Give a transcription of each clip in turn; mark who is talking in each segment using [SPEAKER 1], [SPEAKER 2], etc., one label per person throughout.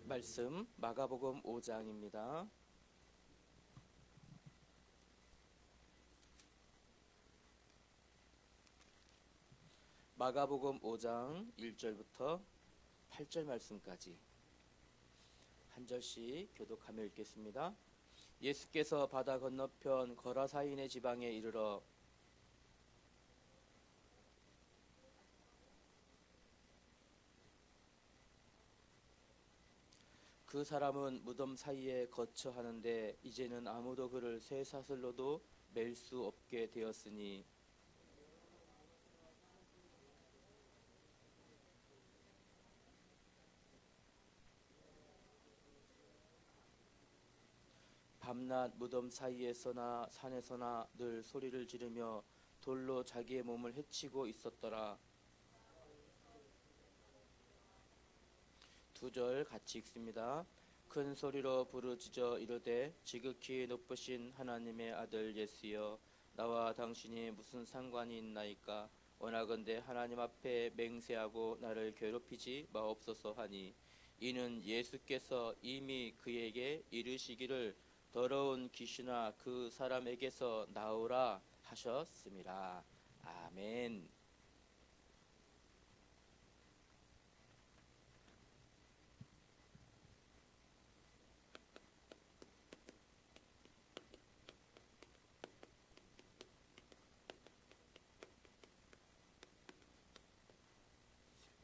[SPEAKER 1] 말씀 마가복음 5장입니다. 마가복음 5장 1절부터 8절 말씀까지 한 절씩 교독하며 읽겠습니다. 예수께서 바다 건너편 거라사인의 지방에 이르러 그 사람은 무덤 사이에 거처하는데 이제는 아무도 그를 쇠사슬로도 맬 수 없게 되었으니 밤낮 무덤 사이에서나 산에서나 늘 소리를 지르며 돌로 자기의 몸을 해치고 있었더라. 두 절 같이 읽습니다. 큰 소리로 부르짖어 이르되 지극히 높으신 하나님의 아들 예수여, 나와 당신이 무슨 상관이 있나이까? 원하건대 하나님 앞에 맹세하고 나를 괴롭히지 마옵소서 하니, 이는 예수께서 이미 그에게 이르시기를 더러운 귀신아 그 사람에게서 나오라 하셨습니다. 아멘.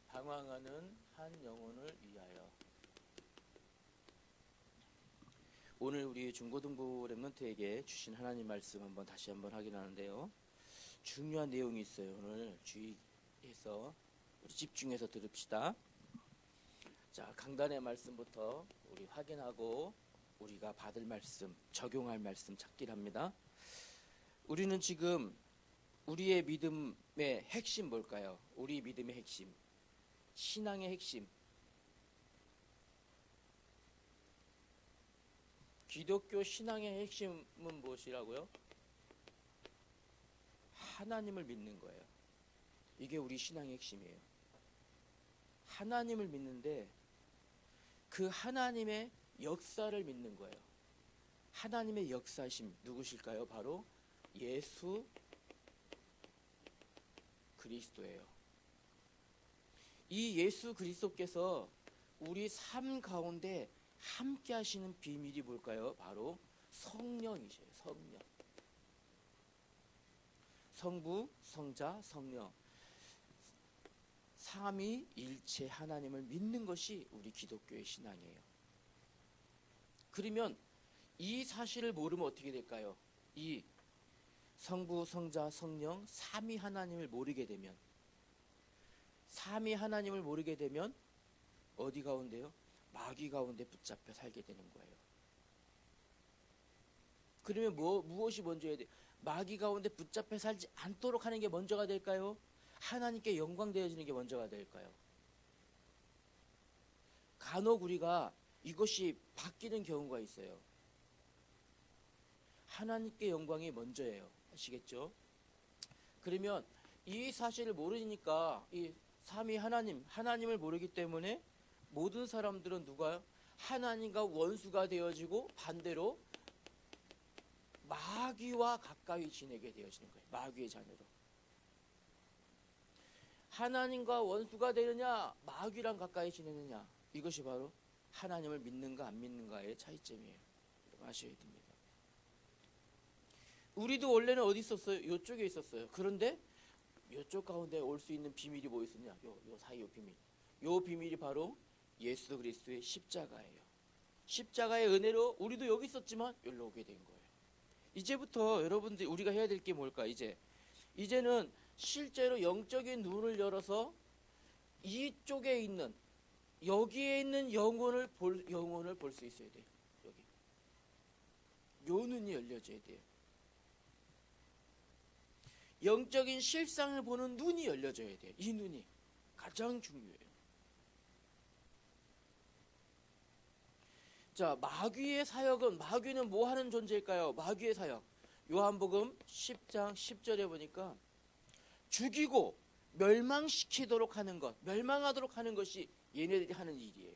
[SPEAKER 1] 방황하는 한 영혼을 위하여. 오늘 우리 중고등부 랩런트에게 주신 하나님 말씀 다시 한번 확인하는데요. 중요한 내용이 있어요. 오늘 주의해서 우리 집중해서 들읍시다. 자, 강단의 말씀부터 우리 확인하고 우리가 받을 말씀, 적용할 말씀 찾기를 합니다. 우리는 지금 우리의 믿음의 핵심 뭘까요? 우리 믿음의 핵심, 신앙의 핵심, 기독교 신앙의 핵심은 무엇이라고요? 하나님을 믿는 거예요. 이게 우리 신앙의 핵심이에요. 하나님을 믿는데 그 하나님의 역사를 믿는 거예요. 하나님의 역사심 누구실까요? 바로 예수 그리스도예요. 이 예수 그리스도께서 우리 삶 가운데 함께 하시는 비밀이 뭘까요? 바로 성령이세요. 성령. 성부, 성자, 성령. 삼위일체 하나님을 믿는 것이 우리 기독교의 신앙이에요. 그러면 이 사실을 모르면 어떻게 될까요? 이 성부, 성자, 성령, 삼위 하나님을 모르게 되면, 삼위 하나님을 모르게 되면 어디 가운데요? 마귀 가운데 붙잡혀 살게 되는 거예요. 그러면 무엇이 먼저 해야 돼요? 마귀 가운데 붙잡혀 살지 않도록 하는 게 먼저가 될까요? 하나님께 영광 되어지는 게 먼저가 될까요? 간혹 우리가 이것이 바뀌는 경우가 있어요. 하나님께 영광이 먼저예요. 아시겠죠? 그러면 이 사실을 모르니까 이 삼위 하나님을 모르기 때문에 모든 사람들은 누가요? 하나님과 원수가 되어지고 반대로 마귀와 가까이 지내게 되어지는 거예요. 마귀의 자녀로. 하나님과 원수가 되느냐, 마귀랑 가까이 지내느냐, 이것이 바로 하나님을 믿는가 안 믿는가의 차이점이에요. 아셔야 됩니다. 우리도 원래는 어디 있었어요? 이쪽에 있었어요. 그런데 이쪽 가운데 올 수 있는 비밀이 뭐 있었냐? 요 사이 요 비밀. 요 비밀이 바로 예수 그리스도의 십자가예요. 십자가의 은혜로 우리도 여기 있었지만 여기로 오게 된 거예요. 이제부터 여러분들 우리가 해야 될 게 뭘까? 이제는 실제로 영적인 눈을 열어서 이쪽에 있는, 여기에 있는 영혼을 볼 수 있어야 돼요. 여기. 요 눈이 열려져야 돼요. 영적인 실상을 보는 눈이 열려져야 돼요. 이 눈이 가장 중요해요. 자, 마귀는 뭐 하는 존재일까요? 마귀의 사역. 요한복음 10장 10절에 보니까 죽이고 멸망시키도록 하는 것, 멸망하도록 하는 것이 얘네들이 하는 일이에요.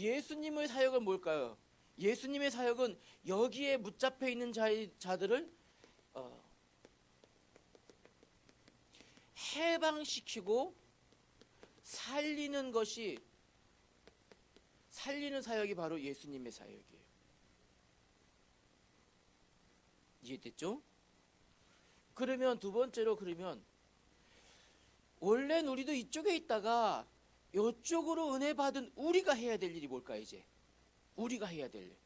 [SPEAKER 1] 예수님의 사역은 뭘까요? 예수님의 사역은 여기에 붙잡혀 있는 자들을 해방시키고 살리는 사역이 바로 예수님의 사역이에요. 이해됐죠? 그러면 두 번째로, 원래는 우리도 이쪽에 있다가 이쪽으로 은혜 받은 우리가 해야 될 일이 뭘까요? 이제 우리가 해야 될 일,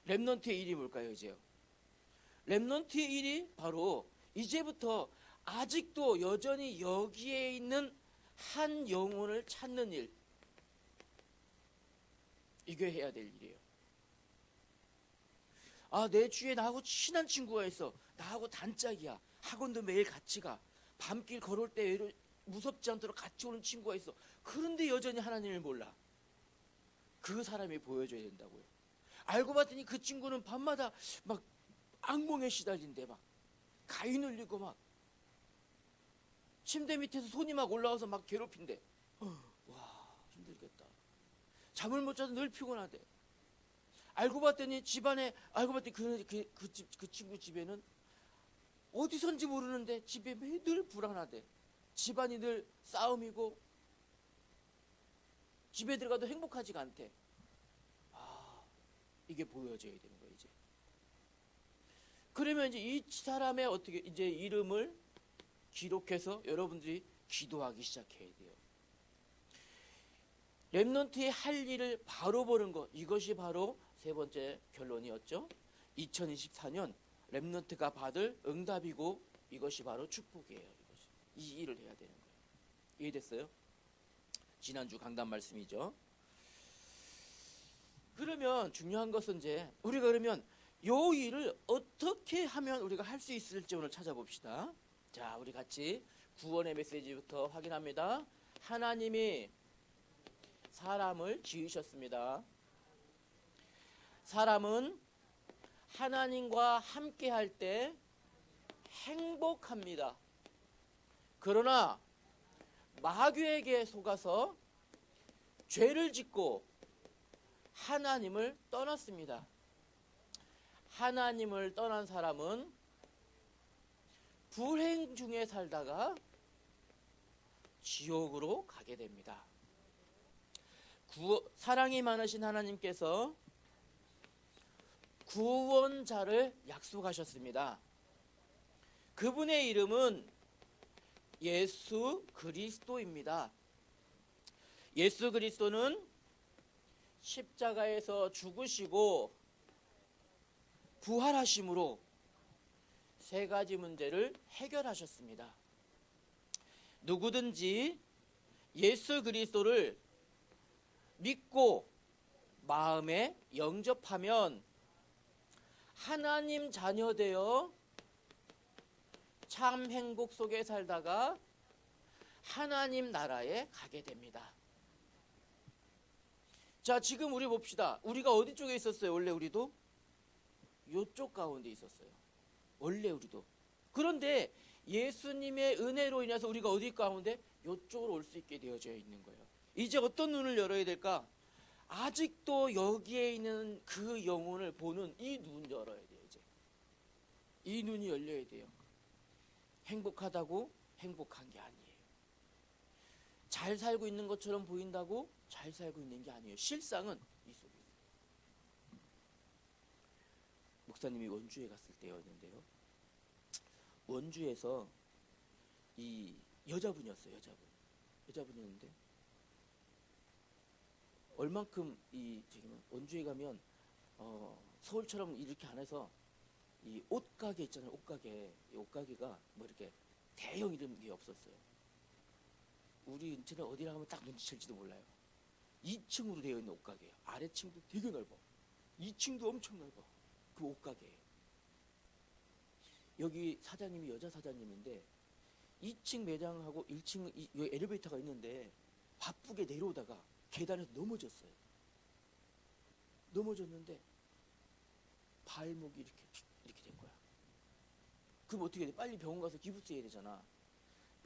[SPEAKER 1] 렘넌트의 일이 뭘까요? 이제요, 렘넌트의 일이 바로 이제부터 아직도 여전히 여기에 있는 한 영혼을 찾는 일, 이게 해야 될 일이에요. 내 주위에 나하고 친한 친구가 있어. 나하고 단짝이야. 학원도 매일 같이 가. 밤길 걸을 때 무섭지 않도록 같이 오는 친구가 있어. 그런데 여전히 하나님을 몰라. 그 사람이 보여줘야 된다고요. 알고 봤더니 그 친구는 밤마다 막 악몽에 시달린대. 막 가위 눌리고 막 침대 밑에서 손이 막 올라와서 막 괴롭힌대. 와, 힘들겠다. 잠을 못 자도 늘 피곤하대. 알고 봤더니 그 친구 집에는 어디선지 모르는데 집에 늘 불안하대. 집안이 늘 싸움이고 집에 들어가도 행복하지가 않대. 이게 보여져야 되는 거예요, 이제. 그러면 이제 이 사람의 어떻게 이제 이름을 기록해서 여러분들이 기도하기 시작해야 돼요. 렘넌트의 할 일을 바로 보는 것, 이것이 바로 세 번째 결론이었죠. 2024년 렘넌트가 받을 응답이고 이것이 바로 축복이에요. 이 일을 해야 되는 거예요. 이해됐어요? 지난주 강단 말씀이죠. 그러면 중요한 것은 이제 우리가 그러면 요 일을 어떻게 하면 우리가 할 수 있을지 오늘 찾아봅시다. 자, 우리 같이 구원의 메시지부터 확인합니다. 하나님이 사람을 지으셨습니다. 사람은 하나님과 함께 할 때 행복합니다. 그러나 마귀에게 속아서 죄를 짓고 하나님을 떠났습니다. 하나님을 떠난 사람은 불행 중에 살다가 지옥으로 가게 됩니다. 사랑이 많으신 하나님께서 구원자를 약속하셨습니다. 그분의 이름은 예수 그리스도입니다. 예수 그리스도는 십자가에서 죽으시고 부활하심으로 세 가지 문제를 해결하셨습니다. 누구든지 예수 그리스도를 믿고 마음에 영접하면 하나님 자녀 되어 참 행복 속에 살다가 하나님 나라에 가게 됩니다. 자, 지금 우리 봅시다. 우리가 어디 쪽에 있었어요? 원래 우리도 이쪽 가운데 있었어요. 원래 우리도. 그런데 예수님의 은혜로 인해서 우리가 어디 가운데 이쪽으로 올 수 있게 되어져 있는 거예요. 이제 어떤 눈을 열어야 될까? 아직도 여기에 있는 그 영혼을 보는 이 눈 열어야 돼요. 이제 이 눈이 열려야 돼요. 행복하다고 행복한 게 아니에요. 잘 살고 있는 것처럼 보인다고 잘 살고 있는 게 아니에요. 실상은 이 속에 있어요. 목사님이 원주에 갔을 때였는데요. 원주에서 이 여자분이었어요. 여자분이었는데 얼만큼 원주에 가면 서울처럼 이렇게 안 해서 이 옷가게 있잖아요. 옷가게가 뭐 이렇게 대형 이런 게 없었어요. 우리 인천에 어디라 가면 딱 눈치챌지도 몰라요. 2층으로 되어 있는 옷가게예요. 아래층도 되게 넓어. 2층도 엄청 넓어. 그 옷가게예요. 여기 사장님이 여자 사장님인데 2층 매장하고 1층 여기 엘리베이터가 있는데 바쁘게 내려오다가 계단에서 넘어졌어요. 넘어졌는데 발목이 이렇게 된 거야. 그럼 어떻게 돼? 빨리 병원 가서 기부스 해야 되잖아.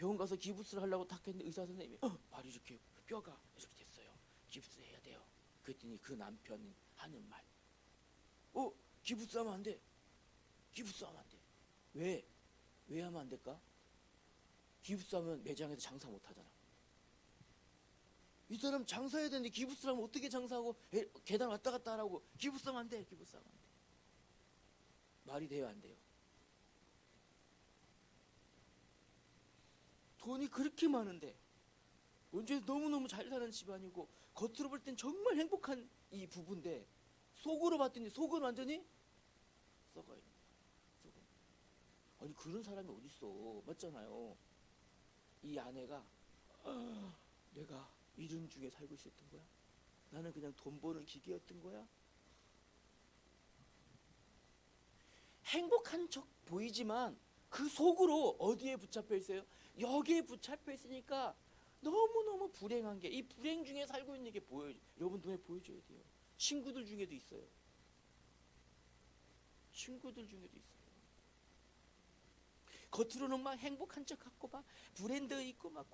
[SPEAKER 1] 병원 가서 기부스를 하려고 탁 했는데 의사 선생님이 발이 이렇게 뼈가 이렇게 됐어요. 기부스 해야 돼요. 그랬더니 그 남편이 하는 말, 기부스 하면 안 돼. 기부스 하면 안 돼. 왜? 왜 하면 안 될까? 기부스 하면 매장에서 장사 못 하잖아. 이 사람 장사해야 되는데 기부스 하면 어떻게 장사하고 계단 왔다 갔다 하라고. 기부스 하면 안 돼. 기부스 하면 안 돼. 말이 돼요, 안 돼요? 돈이 그렇게 많은데 언제 너무너무 잘 사는 집안이고 겉으로 볼 땐 정말 행복한 이 부부인데 속으로 봤더니 속은 완전히 썩어 있는 거야. 아니 그런 사람이 어딨어. 맞잖아요. 이 아내가 내가 이런 중에 살고 있었던 거야? 나는 그냥 돈 버는 기계였던 거야? 행복한 척 보이지만 그 속으로 어디에 붙잡혀 있어요? 여기에 붙잡혀 있으니까 너무너무 불행한 게, 이 불행 중에 살고 있는 게 보여요. 여러분 눈에 보여줘야 돼요. 친구들 중에도 있어요. 친구들 중에도 있어요. 겉으로는 막 행복한 척 하고 막 브랜드 입고 막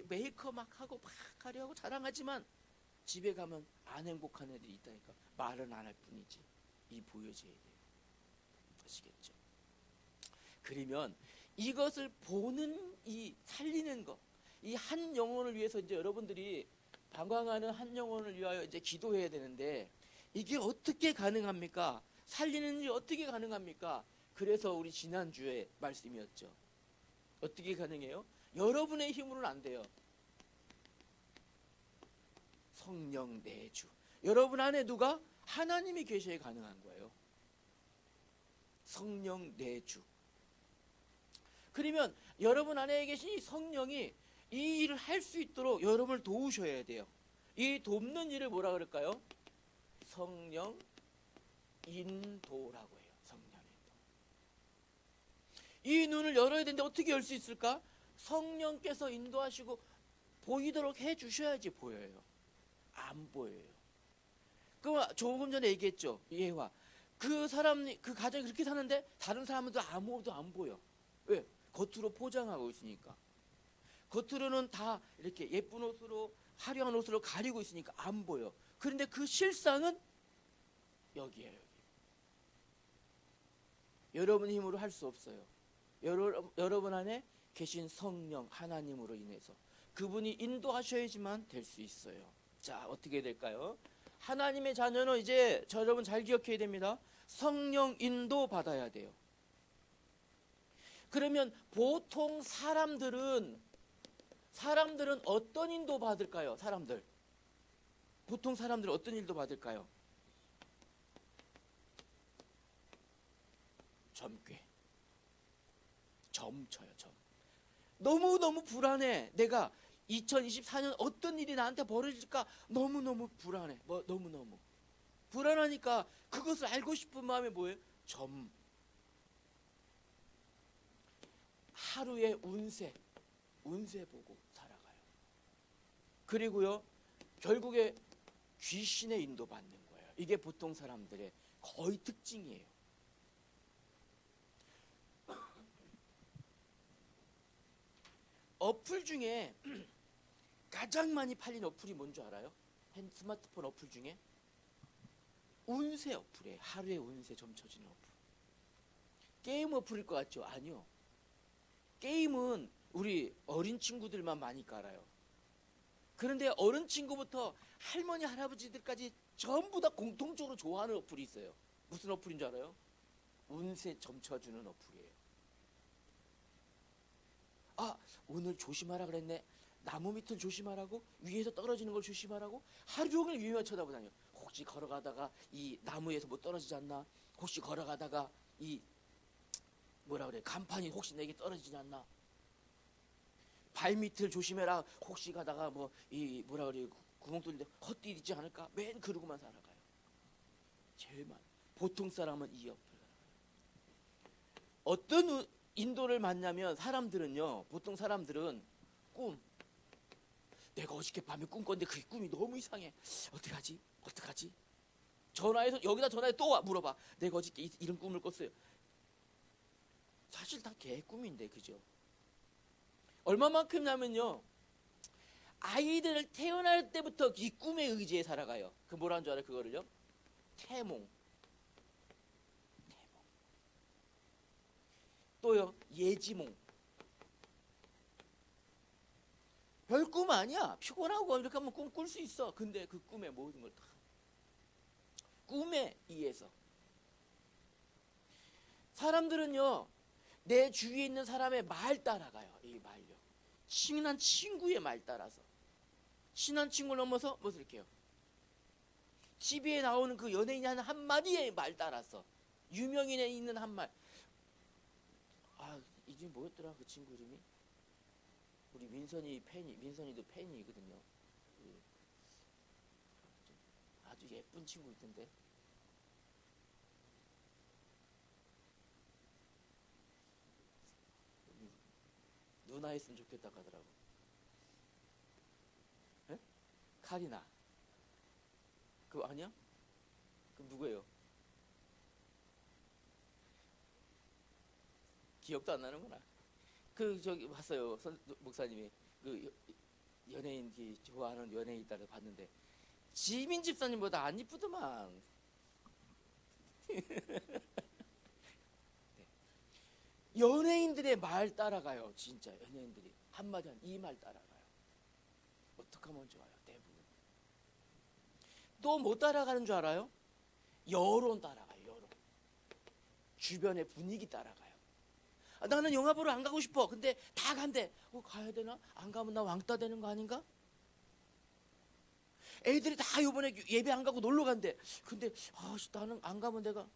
[SPEAKER 1] 메이크업 막 하고 막 가려고 자랑하지만 집에 가면 안 행복한 애들이 있다니까. 말은 안 할 뿐이지. 이 보여줘야 돼요. 아시겠죠? 그러면 이것을 보는 이 살리는 거, 이 한 영혼을 위해서 이제 여러분들이 방황하는 한 영혼을 위하여 이제 기도해야 되는데 이게 어떻게 가능합니까? 살리는 일이 어떻게 가능합니까? 그래서 우리 지난주에 말씀이었죠. 어떻게 가능해요? 여러분의 힘으로는 안 돼요. 성령 내주. 여러분 안에 누가? 하나님이 계셔야 가능한 거예요. 성령 내주. 그러면 여러분 안에 계신 이 성령이 이 일을 할 수 있도록 여러분을 도우셔야 돼요. 이 돕는 일을 뭐라 그럴까요? 성령 인도라고 해요. 성령 인도. 이 눈을 열어야 되는데 어떻게 열 수 있을까? 성령께서 인도하시고 보이도록 해주셔야지 보여요. 안 보여요. 그럼 조금 전에 얘기했죠. 예화. 그 사람이, 그 가정이 그렇게 사는데 다른 사람들도 아무도 안 보여. 왜? 겉으로 포장하고 있으니까. 겉으로는 다 이렇게 예쁜 옷으로, 화려한 옷으로 가리고 있으니까 안 보여. 그런데 그 실상은 여기에요. 여기. 여러분 힘으로 할 수 없어요. 여러분 안에 계신 성령 하나님으로 인해서 그분이 인도하셔야지만 될 수 있어요. 자, 어떻게 될까요? 하나님의 자녀는 이제 여러분 잘 기억해야 됩니다. 성령 인도 받아야 돼요. 그러면 보통 사람들은 어떤 인도 받을까요? 보통 사람들은 어떤 인도 받을까요? 점괘. 점쳐요, 점. 너무너무 불안해. 내가 2024년 어떤 일이 나한테 벌어질까 너무너무 불안해. 너무너무. 불안하니까 그것을 알고 싶은 마음이 뭐예요? 점. 하루의 운세 보고 살아가요. 그리고요, 결국에 귀신의 인도 받는 거예요. 이게 보통 사람들의 거의 특징이에요. 어플 중에 가장 많이 팔린 어플이 뭔지 알아요? 스마트폰 어플 중에 운세 어플이에요. 하루의 운세 점쳐지는 어플. 게임 어플일 것 같죠? 아니요. 게임은 우리 어린 친구들만 많이 깔아요. 그런데 어른 친구부터 할머니 할아버지들까지 전부 다 공통적으로 좋아하는 어플이 있어요. 무슨 어플인 줄 알아요? 운세 점쳐주는 어플이에요. 아, 오늘 조심하라 그랬네. 나무 밑을 조심하라고, 위에서 떨어지는 걸 조심하라고. 하루 종일 위에만 쳐다보다녀. 혹시 걸어가다가 이 나무에서 뭐 떨어지지 않나? 혹시 걸어가다가 이 간판이 혹시 내게 떨어지지 않나? 발밑을 조심해라. 혹시 가다가 구멍 뚫는데 헛디디지 않을까? 맨 그러고만 살아가요. 제일 많아. 보통 사람은 이 옆을 살아가요. 어떤 인도를 만나면 보통 사람들은 내가 어저께 밤에 꿈 꿨는데 그 꿈이 너무 이상해. 어떡하지? 전화해서 여기다 전화해 또 물어봐. 내가 어저께 이런 꿈을 꿨어요. 사실 다 개 꿈인데, 그죠? 얼마만큼냐면요, 아이들을 태어날 때부터 이 꿈의 의지에 살아가요. 그 뭐라는 줄 알아요? 그거를요? 태몽. 또요, 예지몽. 별 꿈 아니야. 피곤하고 이렇게 하면 꿈 꿀 수 있어. 근데 그 꿈의 모든 걸 다 꿈에 의해서. 사람들은요, 내 주위에 있는 사람의 말 따라가요. 이 말요. 친한 친구의 말 따라서. 친한 친구를 넘어서 무슨 이렇게 해요? TV에 나오는 그 연예인이 하는 한마디의 말 따라서. 유명인에 있는 한말. 아, 이게 뭐였더라? 그 친구 이름이? 우리 민선이도 팬이거든요. 아주 예쁜 친구 있던데. 누나 했으면 좋겠다 하더라고. 에? 카리나. 그거 아니야? 그럼 누구예요? 기억도 안 나는구나. 그 저기 봤어요. 목사님이 그 연예인 좋아하는 연예인 있다고 봤는데 지민 집사님보다 안 이쁘더만. 네. 연예인들의 말 따라가요. 진짜 연예인들이 한마디 이 말 따라가요. 어떻게 하면 좋아요? 대부분. 또 뭐 따라가는 줄 알아요? 여론 따라가요. 여론. 주변의 분위기 따라가요. 나는 영화 보러 안 가고 싶어. 근데 다 간대. 가야 되나? 안 가면 나 왕따 되는 거 아닌가? 애들이 다 이번에 예배 안 가고 놀러 간대. 근데 나는 안 가면 내가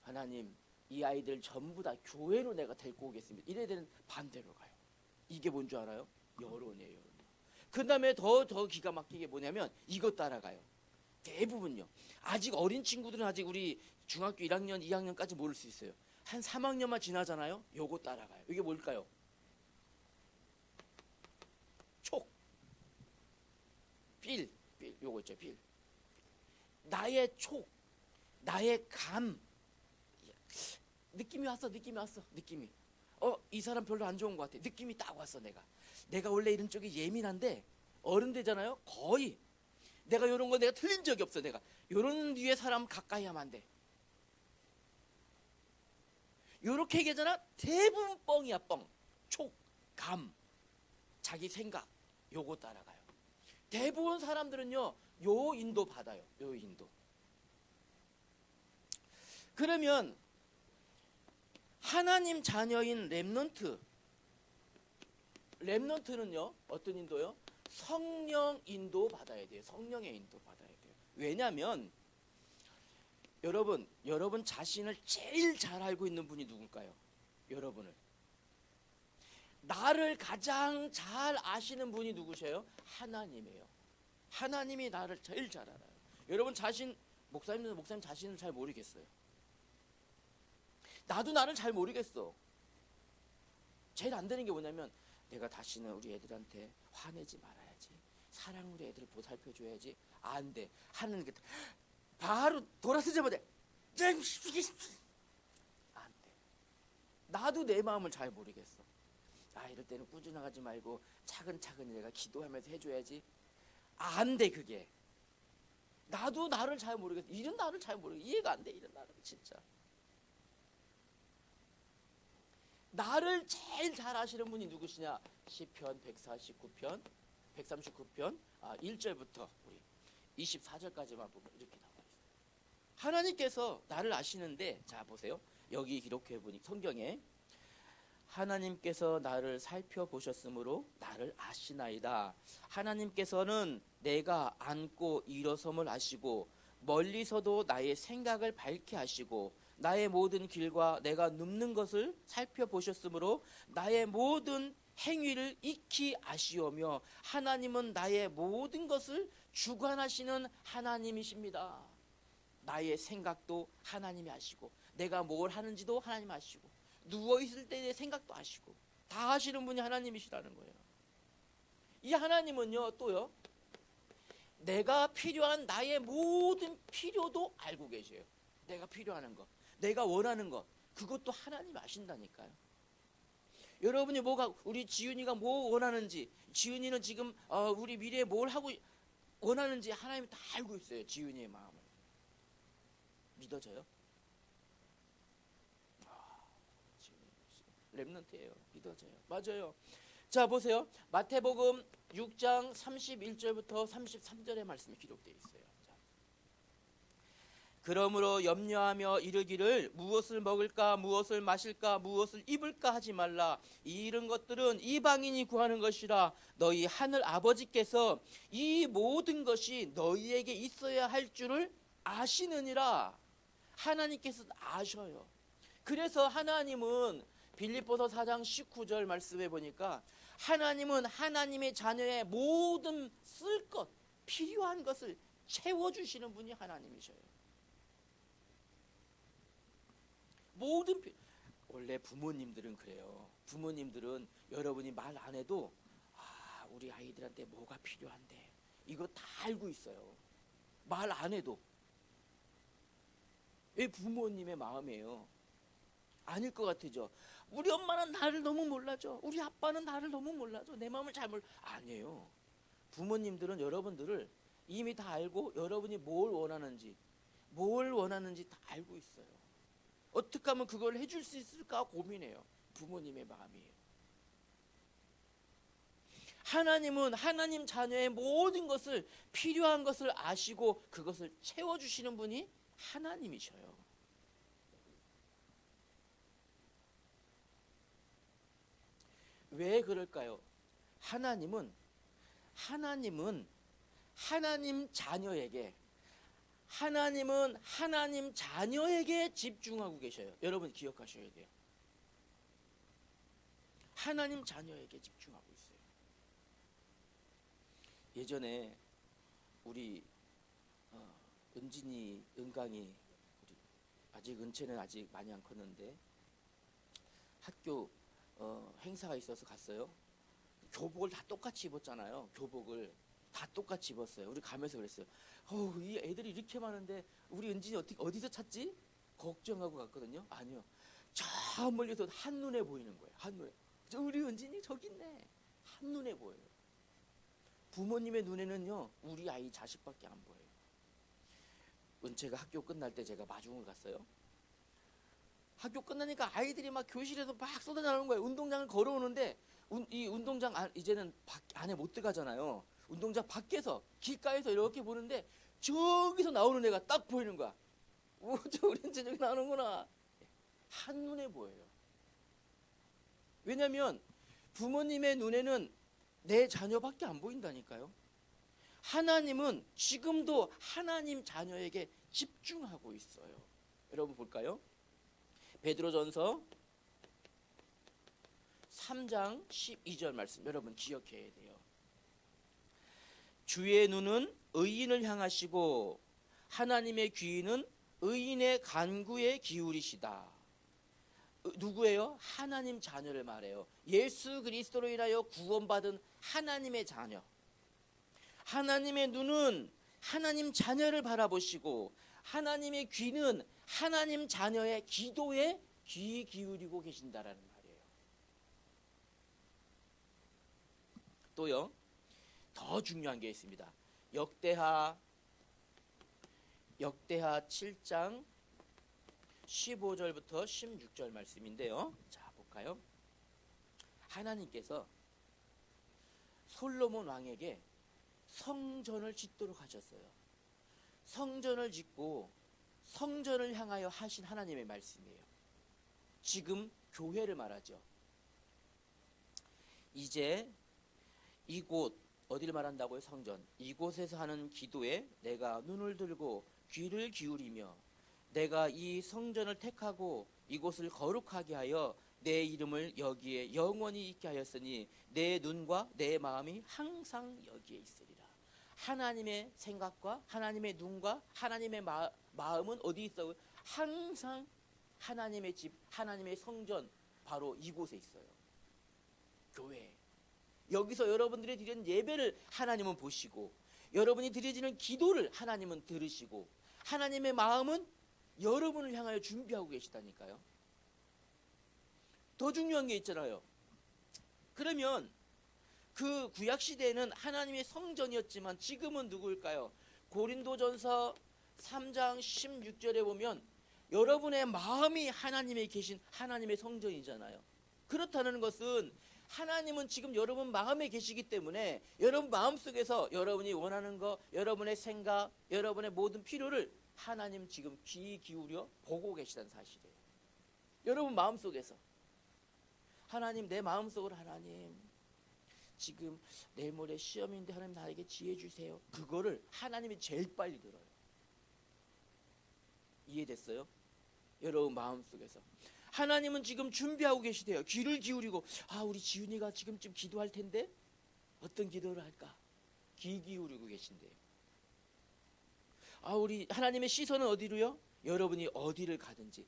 [SPEAKER 1] 하나님, 이 아이들 전부 다 교회로 내가 데리고 오겠습니다. 이래 되는 반대로 가요. 이게 뭔 줄 알아요? 여론이에요. 여론. 그 다음에 더 기가 막히게 뭐냐면 이것 따라가요. 대부분요. 아직 어린 친구들은 아직 우리 중학교 1학년, 2학년까지 모를 수 있어요. 한 3학년만 지나잖아요. 요거 따라가요. 이게 뭘까요? 촉. 빌. 요거 있죠. 빌. 나의 촉. 나의 감. 느낌이 왔어. 느낌이. 이 사람 별로 안 좋은 것 같아. 느낌이 딱 왔어. 내가 원래 이런 쪽이 예민한데 어른 되잖아요. 거의 내가 이런 거 내가 틀린 적이 없어. 내가 이런 류의 사람 가까이 하면 안 돼. 요렇게 얘기하잖아. 대부분 뻥이야. 뻥. 촉, 감, 자기 생각 요거 따라가요. 대부분 사람들은요 요 인도 받아요. 요 인도. 그러면 하나님 자녀인 렘넌트는요 어떤 인도요? 성령 인도 받아야 돼요. 성령의 인도 받아야 돼요. 왜냐하면 여러분 자신을 제일 잘 알고 있는 분이 누굴까요? 여러분을. 나를 가장 잘 아시는 분이 누구세요? 하나님이에요. 하나님이 나를 제일 잘 알아요. 여러분 목사님 자신을 잘 모르겠어요. 나도 나를 잘 모르겠어. 제일 안 되는 게 뭐냐면 내가 다시는 우리 애들한테 화내지 말아야지. 사랑으로 애들을 보살펴줘야지. 안 돼. 하는 게 바로 돌아서자마자 안 돼. 나도 내 마음을 잘 모르겠어. 이럴 때는 꾸준하지 말고 차근차근 내가 기도하면서 해줘야지. 안 돼 그게. 나도 나를 잘 모르겠어. 이런 나를 잘 모르겠어. 이해가 안 돼. 이런 나를 진짜. 나를 제일 잘 아시는 분이 누구시냐? 시편 139편 1절부터 우리 24절까지만 보면 이렇게 나와 있어요. 하나님께서 나를 아시는데 자 보세요. 여기 기록해 보니 성경에 하나님께서 나를 살펴보셨으므로 나를 아시나이다. 하나님께서는 내가 앉고 일어섬을 아시고 멀리서도 나의 생각을 밝게 하시고 나의 모든 길과 내가 눕는 것을 살펴보셨으므로 나의 모든 행위를 익히 아시오며 하나님은 나의 모든 것을 주관하시는 하나님이십니다. 나의 생각도 하나님이 아시고 내가 뭘 하는지도 하나님 아시고 누워있을 때의 생각도 아시고 다 아시는 분이 하나님이시라는 거예요. 이 하나님은요 또요 내가 필요한 나의 모든 필요도 알고 계셔요. 내가 필요한 거 내가 원하는 것 그것도 하나님 아신다니까요. 여러분이 우리 지윤이가 뭐 원하는지, 지윤이는 지금 우리 미래에 뭘 하고 원하는지 하나님이 다 알고 있어요. 지윤이의 마음을. 믿어져요? 렘넌트예요. 믿어져요. 맞아요. 자, 보세요. 마태복음 6장 31절부터 33절의 말씀이 기록되어 있어요. 자. 그러므로 염려하며 이르기를 무엇을 먹을까 무엇을 마실까 무엇을 입을까 하지 말라. 이런 것들은 이방인이 구하는 것이라. 너희 하늘 아버지께서 이 모든 것이 너희에게 있어야 할 줄을 아시느니라. 하나님께서 아셔요. 그래서 하나님은 빌립보서 4장 19절 말씀해 보니까 하나님은 하나님의 자녀의 모든 쓸 것, 필요한 것을 채워주시는 분이 하나님이셔요. 원래 부모님들은 그래요. 부모님들은 여러분이 말 안 해도 우리 아이들한테 뭐가 필요한데 이거 다 알고 있어요. 말 안 해도. 왜 부모님의 마음이에요? 아닐 것 같으죠. 우리 엄마는 나를 너무 몰라줘. 우리 아빠는 나를 너무 몰라줘. 내 마음을 잘 아니에요. 부모님들은 여러분들을 이미 다 알고 여러분이 뭘 원하는지 다 알고 있어요. 어떻게 하면 그걸 해줄 수 있을까 고민해요. 부모님의 마음이에요. 하나님은 하나님 자녀의 모든 것을 필요한 것을 아시고 그것을 채워주시는 분이 하나님이셔요. 왜 그럴까요? 하나님은 하나님 자녀에게 집중하고 계셔요. 여러분 기억하셔야 돼요. 하나님 자녀에게 집중하고 있어요. 예전에 우리 은진이, 은강이, 은채는 아직 많이 안 컸는데 학교 행사가 있어서 갔어요. 교복을 다 똑같이 입었잖아요. 교복을 다 똑같이 입었어요. 우리 가면서 그랬어요. 이 애들이 이렇게 많은데 우리 은진이 어디서 찾지? 걱정하고 갔거든요. 아니요. 저 멀리서 한눈에 보이는 거예요. 한눈에. 우리 은진이 저기 있네. 한눈에 보여요. 부모님의 눈에는요. 우리 아이 자식밖에 안 보여요. 은채가 학교 끝날 때 제가 마중을 갔어요. 학교 끝나니까 아이들이 막 교실에서 막 쏟아나오는 거예요. 운동장을 걸어오는데 이 운동장 이제는 안에 못 들어가잖아요. 운동장 밖에서 길가에서 이렇게 보는데 저기서 나오는 애가 딱 보이는 거야. 저 우리 은채 저기 나오는구나. 한눈에 보여요. 왜냐하면 부모님의 눈에는 내 자녀밖에 안 보인다니까요. 하나님은 지금도 하나님 자녀에게 집중하고 있어요. 여러분 볼까요? 베드로전서 3장 12절 말씀 여러분 기억해야 돼요. 주의 눈은 의인을 향하시고 하나님의 귀는 의인의 간구에 기울이시다. 누구예요? 하나님 자녀를 말해요. 예수 그리스도로 인하여 구원받은 하나님의 자녀. 하나님의 눈은 하나님 자녀를 바라보시고 하나님의 귀는 하나님 자녀의 기도에 귀 기울이고 계신다라는 말이에요. 또요. 더 중요한 게 있습니다. 역대하 7장 15절부터 16절 말씀인데요. 자, 볼까요? 하나님께서 솔로몬 왕에게 성전을 짓도록 하셨어요. 성전을 짓고 성전을 향하여 하신 하나님의 말씀이에요. 지금 교회를 말하죠. 이제 이곳 어디를 말한다고요? 성전. 이곳에서 하는 기도에 내가 눈을 들고 귀를 기울이며 내가 이 성전을 택하고 이곳을 거룩하게 하여 내 이름을 여기에 영원히 있게 하였으니 내 눈과 내 마음이 항상 여기에 있으리라. 하나님의 생각과 하나님의 눈과 하나님의 마음은 어디 있어요? 항상 하나님의 집, 하나님의 성전 바로 이곳에 있어요. 교회. 여기서 여러분들이 드리는 예배를 하나님은 보시고 여러분이 드려지는 기도를 하나님은 들으시고 하나님의 마음은 여러분을 향하여 준비하고 계시다니까요. 더 중요한 게 있잖아요. 그러면 그 구약 시대에는 하나님의 성전이었지만 지금은 누구일까요? 고린도전서 3장 16절에 보면 여러분의 마음이 하나님에 계신 하나님의 성전이잖아요. 그렇다는 것은 하나님은 지금 여러분 마음에 계시기 때문에 여러분 마음속에서 여러분이 원하는 거, 여러분의 생각, 여러분의 모든 필요를 하나님 지금 귀 기울여 보고 계시다는 사실이에요. 여러분 마음속에서 하나님, 내 마음속으로 하나님 지금 내일 모레 시험인데 하나님 나에게 지혜 주세요. 그거를 하나님이 제일 빨리 들어요. 이해됐어요? 여러분 마음속에서 하나님은 지금 준비하고 계시대요. 귀를 기울이고 우리 지훈이가 지금쯤 기도할 텐데 어떤 기도를 할까? 귀 기울이고 계신대요. 우리 하나님의 시선은 어디로요? 여러분이 어디를 가든지.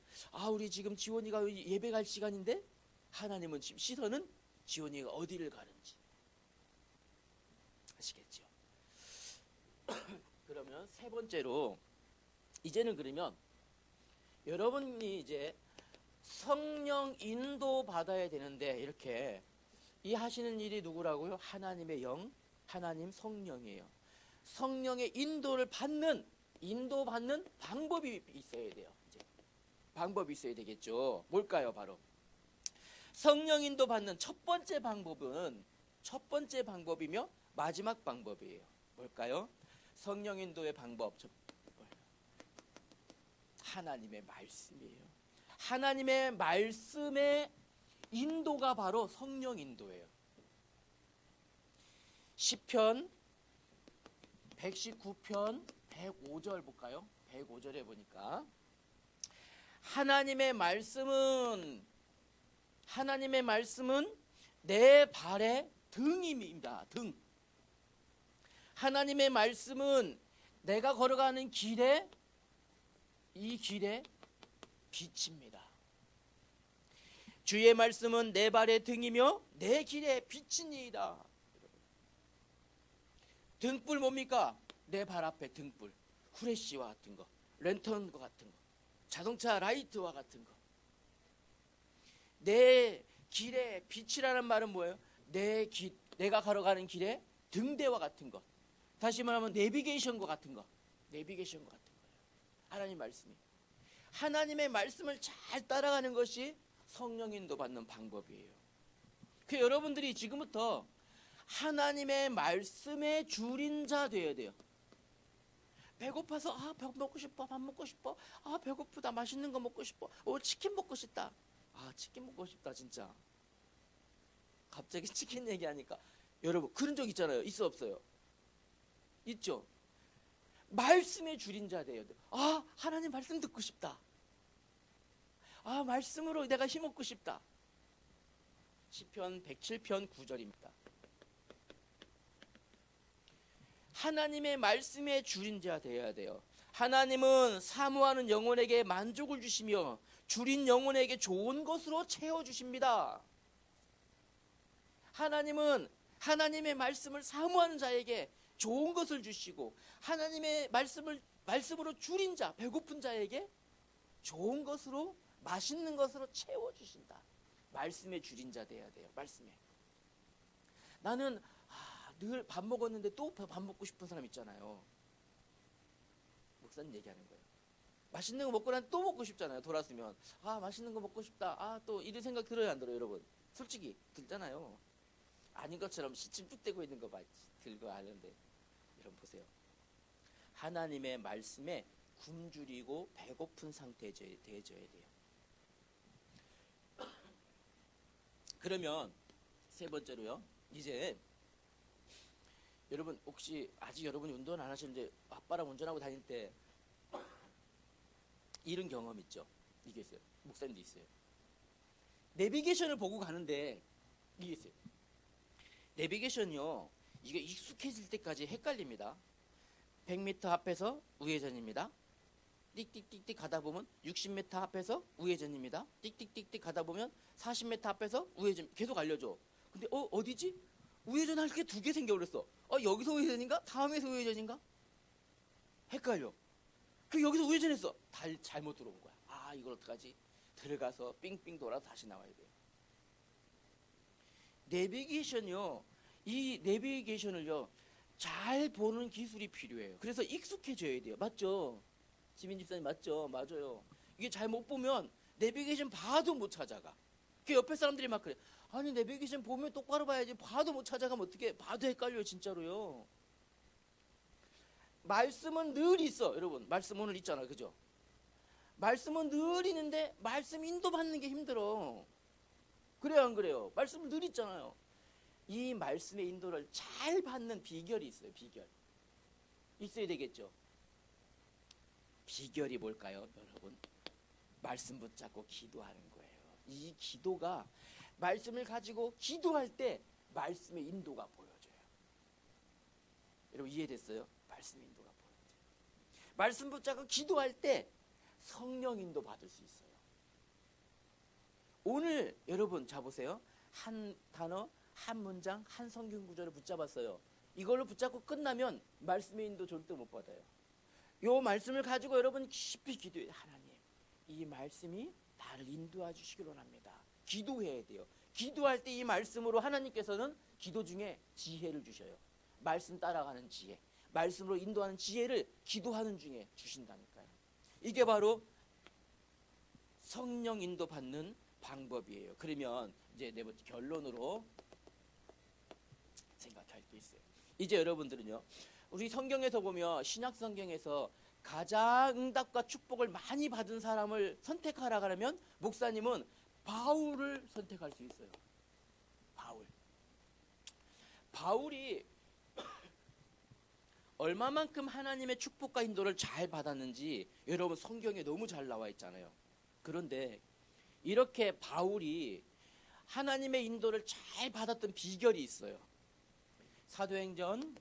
[SPEAKER 1] 우리 지금 지원이가 예배 갈 시간인데 하나님은 지금 시선은 지원이가 어디를 가는지. 아시겠죠? 그러면 세 번째로 이제는 그러면 여러분이 이제 성령 인도 받아야 되는데 이렇게 이 하시는 일이 누구라고요? 하나님의 영, 하나님 성령이에요. 성령의 인도를 인도받는 방법이 있어야 돼요. 이제 방법이 있어야 되겠죠. 뭘까요? 바로 성령 인도 받는 첫 번째 방법이며 마지막 방법이에요. 뭘까요? 성령 인도의 방법 하나님의 말씀이에요. 하나님의 말씀의 인도가 바로 성령 인도예요. 시편 119편 105절 볼까요? 105절에 보니까 하나님의 말씀은 내 발의 등입니다. 등. 하나님의 말씀은 내가 걸어가는 이 길의 빛입니다. 주의 말씀은 내 발의 등이며 내 길의 빛이니이다. 등불 뭡니까? 내 발 앞에 등불, 후레쉬와 같은 거, 랜턴과 같은 거, 자동차 라이트와 같은 거. 내 길의 빛이라는 말은 뭐예요? 내가 걸어가는 길의 등대와 같은 것. 다시 말하면 내비게이션과 같은 거. 내비게이션과 같은 거예요. 하나님 말씀이. 하나님의 말씀을 잘 따라가는 것이 성령 인도 받는 방법이에요. 그 여러분들이 지금부터 하나님의 말씀에 줄인 자 되어야 돼요. 배고파서 밥 먹고 싶어, 밥 먹고 싶어. 배고프다, 맛있는 거 먹고 싶어. 치킨 먹고 싶다. 치킨 먹고 싶다 진짜. 갑자기 치킨 얘기하니까 여러분 그런 적 있잖아요. 있어 없어요? 있죠. 말씀에 줄인 자 되어야 돼요. 하나님 말씀 듣고 싶다. 말씀으로 내가 힘없고 싶다. 시편 107편 9절입니다. 하나님의 말씀에 줄인 자 되어야 돼요. 하나님은 사모하는 영혼에게 만족을 주시며 줄인 영혼에게 좋은 것으로 채워주십니다. 하나님은 하나님의 말씀을 사모하는 자에게 좋은 것을 주시고 하나님의 말씀으로 줄인 자, 배고픈 자에게 좋은 것으로, 맛있는 것으로 채워주신다. 말씀에 줄인 자 돼야 돼요. 말씀에. 나는 늘 밥 먹었는데 또 밥 먹고 싶은 사람 있잖아요. 목사님 얘기하는 거예요. 맛있는 거 먹고 난 또 먹고 싶잖아요. 돌아서면 맛있는 거 먹고 싶다. 또 이런 생각 들어요, 안 들어요, 여러분? 솔직히 들잖아요. 아닌 것처럼 침묵되고 있는 거 들고 하는데 여러분 보세요. 하나님의 말씀에 굶주리고 배고픈 상태에 되어져야 돼요. 그러면 세 번째로요. 이제 여러분 혹시 아직 여러분이 운전 안 하시는데 아빠랑 운전하고 다닐 때 이런 경험 있죠? 이게 있어요. 목사님도 있어요. 내비게이션을 보고 가는데 이게 있어요. 내비게이션이요. 이게 익숙해질 때까지 헷갈립니다. 100m 앞에서 우회전입니다. 띡띡띡띡 가다 보면 60m 앞에서 우회전입니다. 띡띡띡띡 가다 보면 40m 앞에서 우회전 계속 알려줘. 근데 어디지? 우회전 할 게 2개 생겨버렸어. 여기서 우회전인가? 다음에서 우회전인가? 헷갈려. 여기서 우회전했어. 잘못 들어온 거야. 이걸 어떡하지? 들어가서 삥삥 돌아서 다시 나와야 돼요. 내비게이션이요. 이 내비게이션을요. 잘 보는 기술이 필요해요. 그래서 익숙해져야 돼요. 맞죠? 지민 집사님 맞죠? 맞아요. 이게 잘 못 보면 내비게이션 봐도 못 찾아가. 그 옆에 사람들이 막 그래. 아니 내비게이션 보면 똑바로 봐야지. 봐도 못 찾아가면 어떻게? 봐도 헷갈려요 진짜로요. 말씀은 늘 있어. 여러분 말씀 오늘 있잖아. 그죠? 말씀은 늘 있는데 말씀 인도받는 게 힘들어. 그래요 안 그래요? 말씀은 늘 있잖아요. 이 말씀의 인도를 잘 받는 비결이 있어요. 비결 있어야 되겠죠. 비결이 뭘까요 여러분? 말씀 붙잡고 기도하는 거예요. 이 기도가 말씀을 가지고 기도할 때 말씀의 인도가 보여져요. 여러분 이해됐어요? 말씀의 인도가 보여져요. 말씀 붙잡고 기도할 때 성령 인도 받을 수 있어요. 오늘 여러분 자보세요. 한 단어, 한 문장, 한 성경 구절을 붙잡았어요. 이걸로 붙잡고 끝나면 말씀의 인도 절대 못 받아요. 요 말씀을 가지고 여러분 깊이 기도해요. 하나님, 이 말씀이 나를 인도해 주시길 원합니다. 기도해야 돼요. 기도할 때 이 말씀으로 하나님께서는 기도 중에 지혜를 주셔요. 말씀 따라가는 지혜, 말씀으로 인도하는 지혜를 기도하는 중에 주신다니까요. 이게 바로 성령 인도 받는 방법이에요. 그러면 이제 네 번째 결론으로 생각할 게 있어요. 이제 여러분들은요, 우리 성경에서 보면 신약 성경에서 가장 응답과 축복을 많이 받은 사람을 선택하라 그러면 목사님은 바울을 선택할 수 있어요. 바울이 얼마만큼 하나님의 축복과 인도를 잘 받았는지 여러분 성경에 너무 잘 나와 있잖아요. 그런데 이렇게 바울이 하나님의 인도를 잘 받았던 비결이 있어요. 사도행전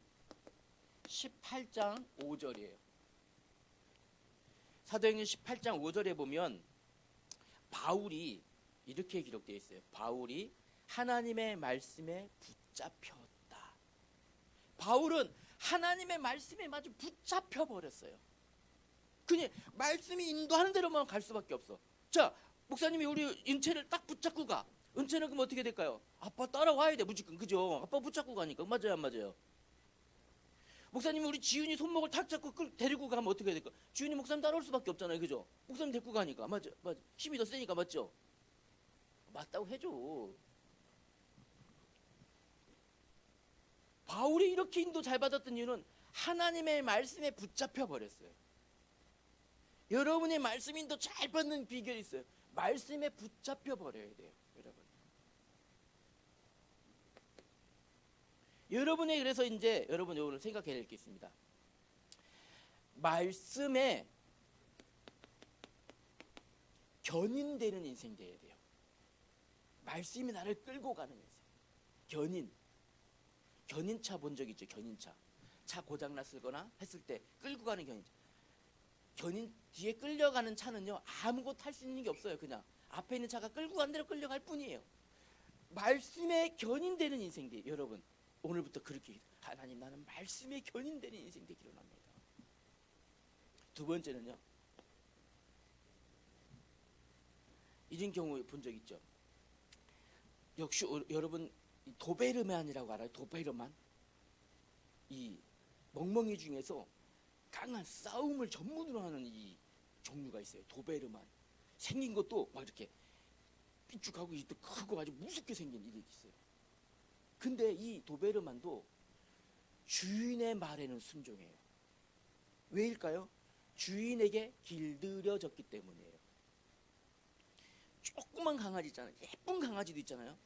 [SPEAKER 1] 18장 5절이에요. 사도행전 18장 5절에 보면 바울이 이렇게 기록되어 있어요. 바울이 하나님의 말씀에 붙잡혔다. 바울은 하나님의 말씀에 마주 붙잡혀 버렸어요. 그냥 말씀이 인도하는 대로만 갈 수밖에 없어. 자, 목사님이 우리 은채를 딱 붙잡고 가. 은채는 그럼 어떻게 될까요? 아빠 따라와야 돼 무조건. 그죠? 아빠 붙잡고 가니까. 맞아요 안 맞아요? 목사님이 우리 지훈이 손목을 탁 잡고 데리고 가면 어떻게 될까? 지훈이 목사님 따라올 수밖에 없잖아요. 그죠? 목사님 데리고 가니까. 맞아. 힘이 더 세니까. 맞죠? 맞다고 해줘. 바울이 이렇게 인도 잘 받았던 이유는 하나님의 말씀에 붙잡혀 버렸어요. 여러분의 말씀 인도 잘 받는 비결이 있어요. 말씀에 붙잡혀 버려야 돼요. 여러분의 그래서 이제 여러분 오늘 생각해야 될 게 있습니다. 말씀에 견인되는 인생 돼야 돼요. 말씀이 나를 끌고 가는 인생. 견인차 본 적 있죠? 견인차. 차 고장났거나 했을 때 끌고 가는 견인차. 견인 뒤에 끌려가는 차는요 아무것도 할 수 있는 게 없어요. 그냥 앞에 있는 차가 끌고 간 대로 끌려갈 뿐이에요. 말씀에 견인되는 인생 돼요. 여러분 오늘부터 그렇게 하나님 나는 말씀에 견인되는 인생 되기를 원합니다. 두 번째는요. 이런 경우 본 적 있죠. 역시 여러분 도베르만이라고 알아요? 도베르만. 이 멍멍이 중에서 강한 싸움을 전문으로 하는 이 종류가 있어요. 도베르만. 생긴 것도 막 이렇게 삐죽하고 크고 아주 무섭게 생긴 이게 있어요. 근데 이 도베르만도 주인의 말에는 순종해요. 왜일까요? 주인에게 길들여졌기 때문이에요. 조그만 강아지 있잖아요. 예쁜 강아지도 있잖아요.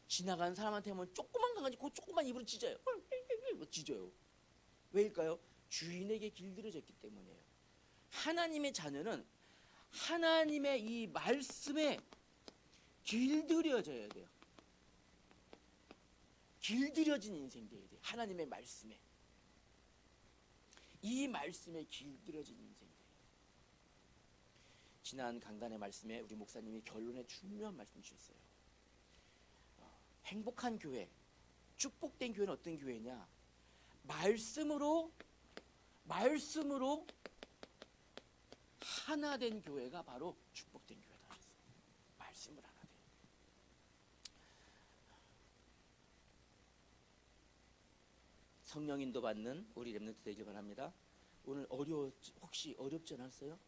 [SPEAKER 1] 지나가는 사람한테 하면 조그만 강아지 그 조그만 입으로 짖어요. 짖어요. 왜일까요? 주인에게 길들여졌기 때문이에요. 하나님의 자녀는 하나님의 이 말씀에 길들여져야 돼요. 길들여진 인생 돼야 돼요. 하나님의 말씀에. 이 말씀에 길들여진 인생 돼요. 지난 강단의 말씀에 우리 목사님이 결론에 중요한 말씀 주셨어요. 행복한 교회, 축복된 교회는 어떤 교회냐? 말씀으로 하나 된 교회가 바로 축복된 교회다. 말씀을 하나 된. 성령 인도 받는 우리 렘넌트 되길 바랍니다. 오늘 혹시 어렵지 않았어요?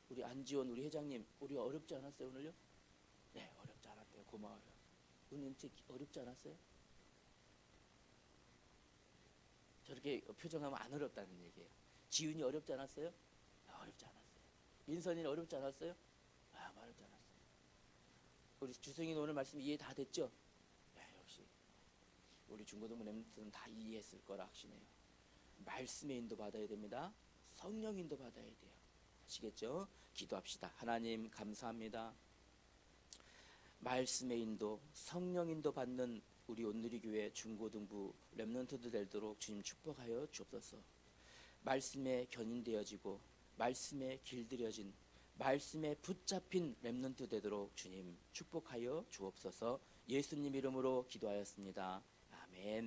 [SPEAKER 1] 우리 안지원 우리 회장님, 우리 어렵지 않았어요 오늘요? 네, 어렵지 않았대요. 고마워요. 은은치 어렵지 않았어요? 저렇게 표정하면 안 어렵다는 얘기예요. 지은이 어렵지 않았어요? 어렵지 않았어요. 민선이는 어렵지 않았어요? 어렵지 않았어요. 우리 주승이는 오늘 말씀 이해 다 됐죠? 네, 역시 우리 중고등부 렘넌트는 다 이해했을 거라 확신해요. 말씀의 인도 받아야 됩니다. 성령 인도 받아야 돼요. 아시겠죠? 기도합시다. 하나님 감사합니다. 말씀의 인도, 성령 인도 받는 우리 온누리교회 중고등부 렘넌트들 되도록 주님 축복하여 주옵소서. 말씀에 견인되어지고 말씀에 길들여진 말씀에 붙잡힌 렘넌트 되도록 주님 축복하여 주옵소서. 예수님 이름으로 기도하였습니다. 아멘.